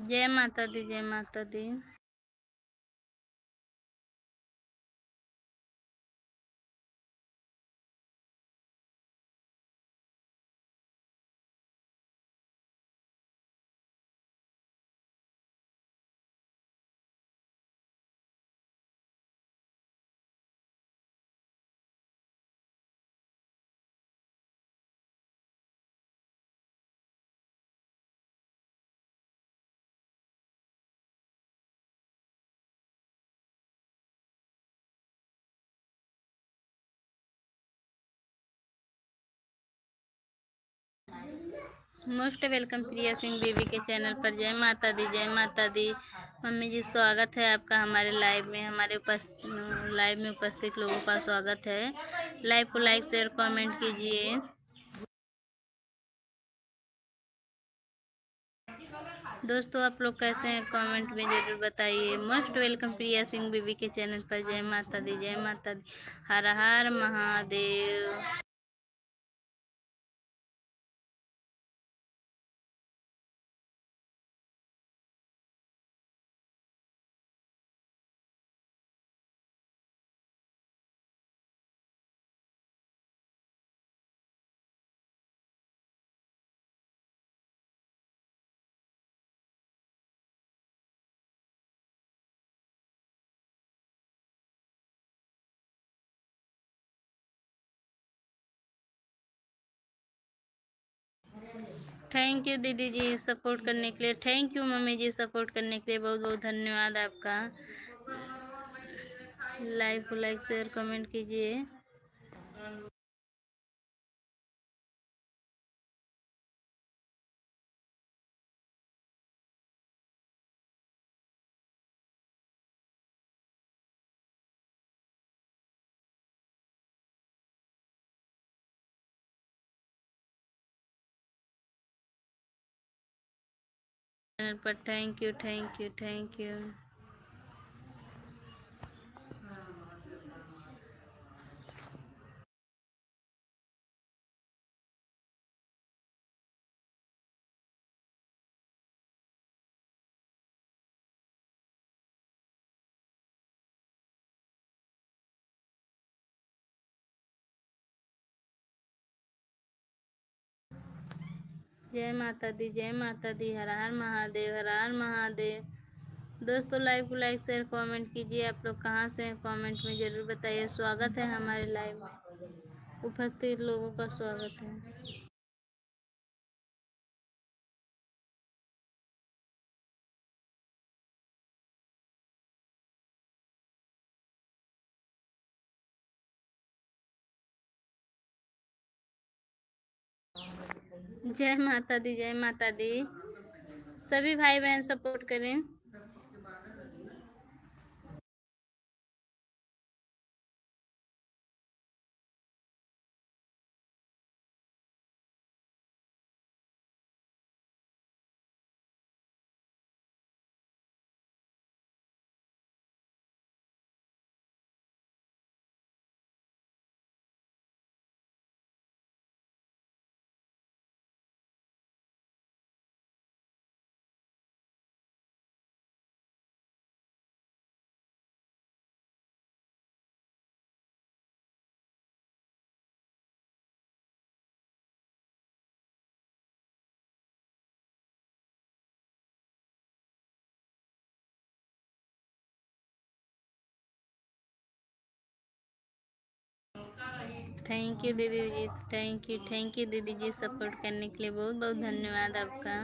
जय माता दी, जय माता दी। मोस्ट वेलकम प्रिया सिंह बीवी के चैनल पर। जय माता दी, जय माता दी। मम्मी जी, स्वागत है आपका हमारे लाइव में। हमारे लाइव में उपस्थित लोगों का स्वागत है। लाइव को लाइक शेयर कमेंट कीजिए। दोस्तों, आप लोग कैसे हैं कमेंट में जरूर बताइए। मोस्ट वेलकम प्रिया सिंह बीवी के चैनल पर। जय माता दी, जय माता दी। हर हर महादेव। थैंक यू दीदी जी सपोर्ट करने के लिए। थैंक यू मम्मी जी सपोर्ट करने के लिए। बहुत बहुत धन्यवाद आपका। लाइव को लाइक शेयर कमेंट कीजिए। चैनल पर thank you, thank you, thank you. जय माता दी, जय माता दी। हर हर महादेव, हर हर महादेव। दोस्तों, लाइव को लाइक शेयर कमेंट कीजिए। आप लोग कहाँ से हैं कमेंट में जरूर बताइए। स्वागत है हमारे लाइव में। उपस्थित लोगों का स्वागत है। जय माता दी, जय माता दी। सभी भाई बहन सपोर्ट करें। थैंक यू दीदी जी, थैंक यू दीदी जी सपोर्ट करने के लिए। बहुत बहुत धन्यवाद आपका।